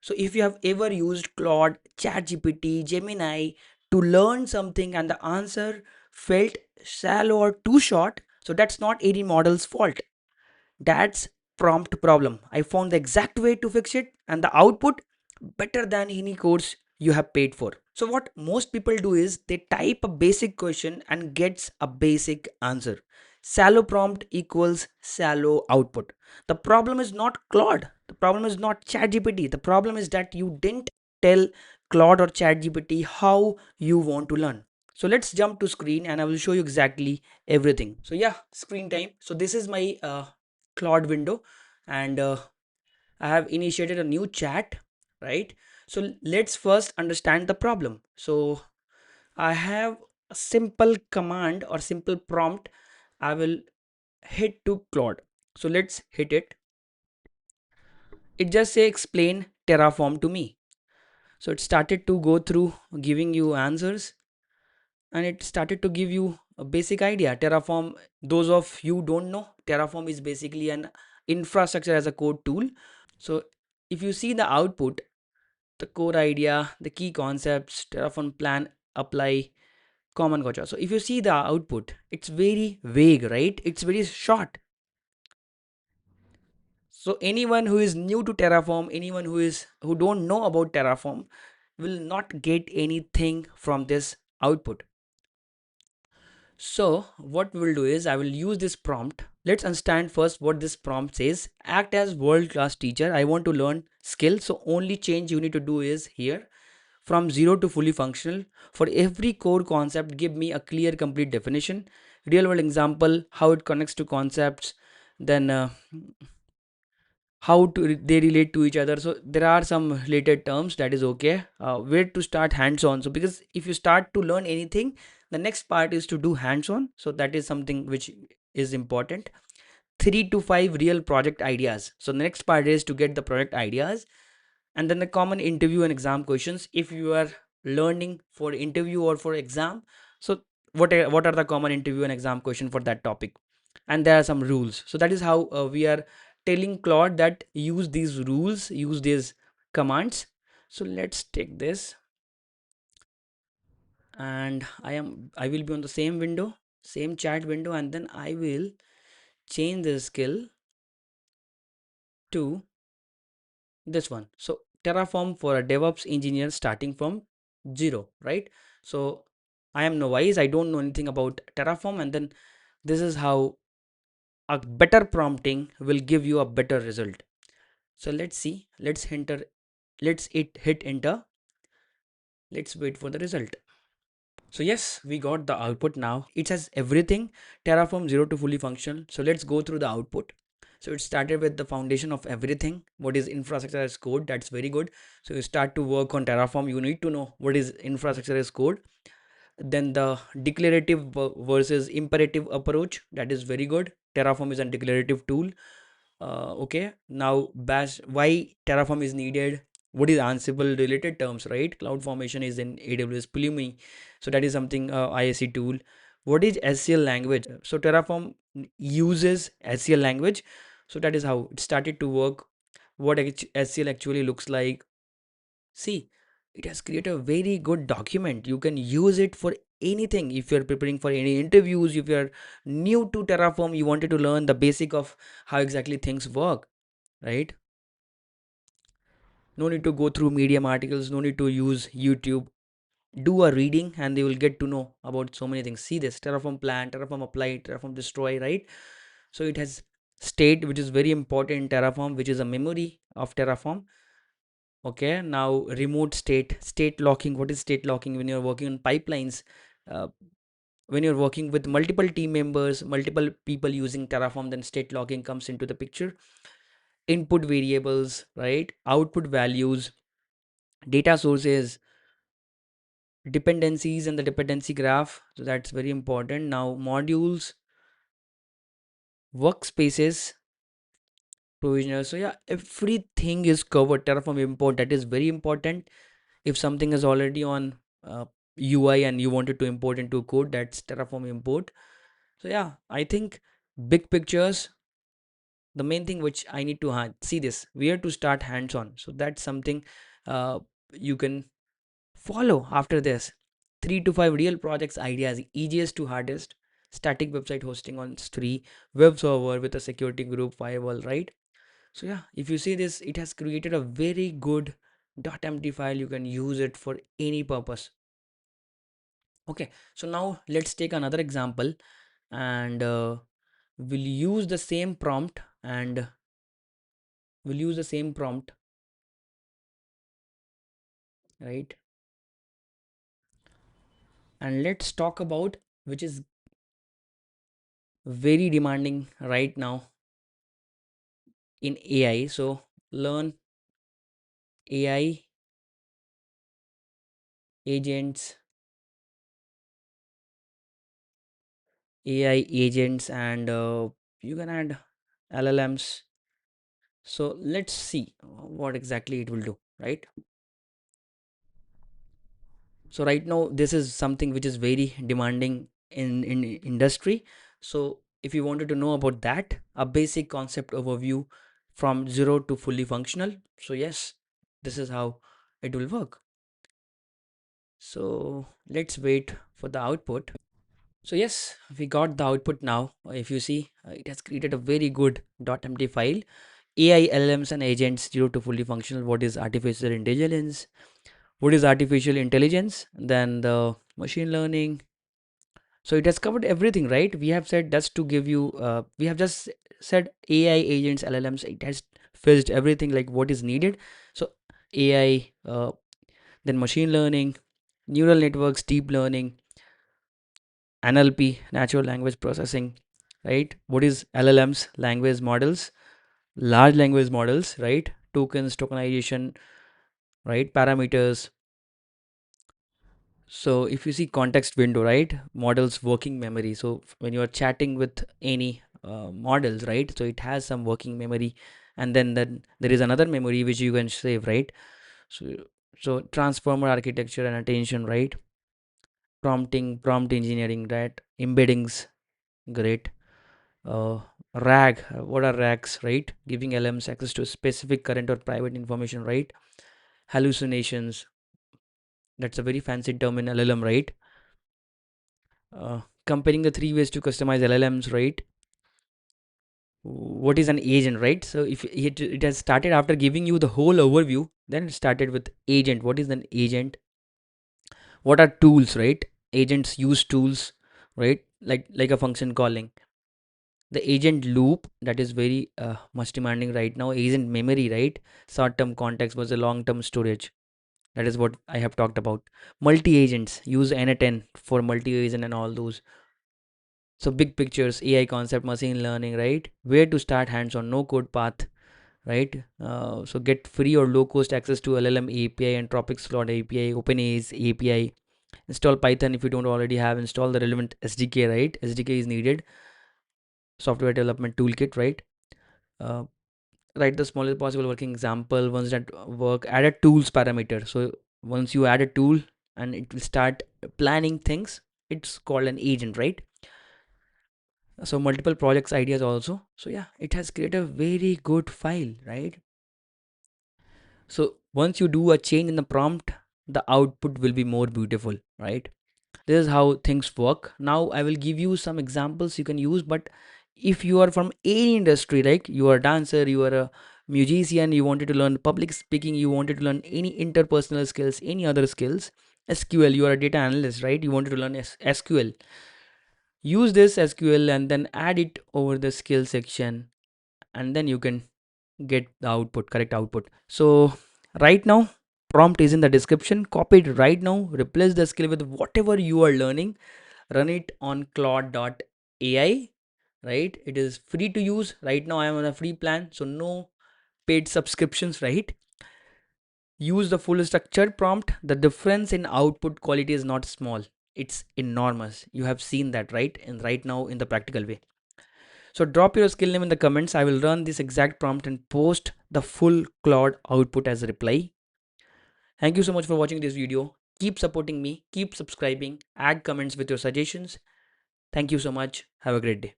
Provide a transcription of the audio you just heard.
So if you have ever used Claude, ChatGPT, Gemini to learn something and the answer felt shallow or too short, so that's not any model's fault. That's prompt problem. I found the exact way to fix it and the output better than any course you have paid for. So what most people do is they type a basic question and gets a basic answer. Shallow prompt equals shallow output. The problem is not Claude. The problem is not ChatGPT. The problem is that you didn't tell Claude or ChatGPT how you want to learn. So let's jump to screen and I will show you exactly everything. So yeah, screen time. So this is my Claude window and I have initiated a new chat, right? So let's first understand the problem. So I have a simple command or simple prompt. I will hit to Claude. So let's hit it. It just say explain Terraform to me. So it started to go through giving you answers and it started to give you a basic idea. Terraform, those of you don't know, Terraform is basically an infrastructure as a code tool. So if you see the output, the core idea, the key concepts, Terraform plan, apply, common gotcha. So if you see the output, it's very vague, right? It's very short. So anyone who is new to Terraform, anyone who don't know about Terraform will not get anything from this output. So what we will do is I will use this prompt. Let's understand first what this prompt says. Act as world-class teacher. I want to learn skill. So only change you need to do is here from zero to fully functional. For every core concept, give me a clear, complete definition. Real world example, how it connects to concepts, then how to they relate to each other. So there are some related terms that is okay. Where to start hands-on. So because if you start to learn anything, the next part is to do hands-on. So that is something which is important. 3 to 5 real project ideas. So the next part is to get the project ideas and then the common interview and exam questions. If you are learning for interview or for exam, so what are the common interview and exam question for that topic, and there are some rules. So that is how we are telling Claude that use these rules, use these commands. So let's take this and I will be on the same window, same chat window, and then I will change the skill to this one. So Terraform for a DevOps engineer starting from zero, right? So I am novice, I don't know anything about Terraform, and then this is how a better prompting will give you a better result. So let's see, let's hit enter. Let's wait for the result. So yes, we got the output now. It has everything Terraform 0 to fully functional. So let's go through the output. So it started with the foundation of everything. What is infrastructure as code? That's very good. So you start to work on Terraform. You need to know what is infrastructure as code. Then the declarative versus imperative approach. That is very good. Terraform is a declarative tool. Okay, now bash why Terraform is needed. What is Ansible related terms, right? Cloud formation is in AWS Pulumi, so that is something ISC tool. What is SCL language? So Terraform uses SCL language, so that is how it started to work. What SCL actually looks like. See, it has created a very good document. You can use it for anything. If you're preparing for any interviews, if you're new to Terraform, you wanted to learn the basic of how exactly things work, right? No need to go through Medium articles, no need to use YouTube. Do a reading and they will get to know about so many things. See this Terraform plan, Terraform apply, Terraform destroy, right? So it has state which is very important in Terraform, which is a memory of Terraform. Okay, now remote state locking. What is state locking? When you're working on pipelines, uh, when you're working with multiple team members, multiple people using Terraform, then state locking comes into the picture. Input variables, right? Output values, data sources, dependencies, and the dependency graph. So that's very important. Now modules, workspaces, provisioner. So yeah, everything is covered. Terraform import, that is very important. If something is already on UI and you wanted to import into code, that's Terraform import. So yeah, I think big pictures, the main thing which I need to see this, where to start hands on. So that's something uh, you can follow after this. 3 to 5 real projects ideas, easiest to hardest. Static website hosting on S3, web server with a security group firewall, right? So yeah, if you see this, it has created a very good .empty file. You can use it for any purpose. Okay, so now let's take another example, and we'll use the same prompt, and we'll use the same prompt, right? And let's talk about which is very demanding right now in AI. So learn AI agents, AI agents, and you can add LLMs. So let's see what exactly it will do, right? So right now this is something which is very demanding in industry. So if you wanted to know about that, a basic concept overview from zero to fully functional. So yes, this is how it will work. So let's wait for the output. So yes, we got the output now. If you see, it has created a very good .empty file. AI, LLMs and agents, zero to fully functional. What is artificial intelligence? What is artificial intelligence? Then the machine learning. So it has covered everything, right? We have said that's to give you. We have just said AI, agents, LLMs. It has fetched everything like what is needed. So AI, then machine learning, neural networks, deep learning, NLP, natural language processing, right? What is LLMs? Language models, large language models, right? Tokens, tokenization, right? Parameters. So if you see context window, right? Models working memory. So when you are chatting with any models, right? So it has some working memory, and then there is another memory which you can save, right? So transformer architecture and attention, right? Prompting, prompt engineering, right? Embeddings, great. uh, RAG, what are RAGs, right? Giving LMs access to specific current or private information, right? Hallucinations, that's a very fancy term in LLM, right? Comparing the three ways to customize LLMs, right? What is an agent, right? So if it has started after giving you the whole overview, then it started with agent. What is an agent? What are tools, right? Agents use tools, right? Like a function calling. The agent loop, that is very much demanding right now. Agent memory, right? Short term context was a long term storage. That is what I have talked about. Multi agents, use n10 for multi agent and all those. So big pictures, AI concept, machine learning, right? Where to start, hands on, no code path, right? So get free or low cost access to LLM API and Tropics Cloud API, OpenAI's API. Install Python if you don't already have. Install the relevant SDK, right? SDK is needed. Software development toolkit, right? uh, Write the smallest possible working example. Once that work, add a tools parameter. So once you add a tool and it will start planning things, it's called an agent, right? So multiple projects ideas also. So yeah, it has created a very good file, right? So once you do a change in the prompt, the output will be more beautiful, right? This is how things work. Now I will give you some examples you can use. But if you are from any industry, like you are a dancer, you are a musician, you wanted to learn public speaking, you wanted to learn any interpersonal skills, any other skills, SQL, you are a data analyst, right? You wanted to learn SQL, use this SQL and then add it over the skill section, and then you can get the output, correct output. So right now, prompt is in the description. Copy it right now, replace the skill with whatever you are learning. Run it on Claude.ai, right? It is free to use. Right now I am on a free plan, so no paid subscriptions, right? Use the full structured prompt. The difference in output quality is not small, it's enormous. You have seen that, right? And right now in the practical way. So drop your skill name in the comments. I will run this exact prompt and post the full Claude output as a reply. Thank you so much for watching this video. Keep supporting me, keep subscribing, add comments with your suggestions. Thank you so much. Have a great day.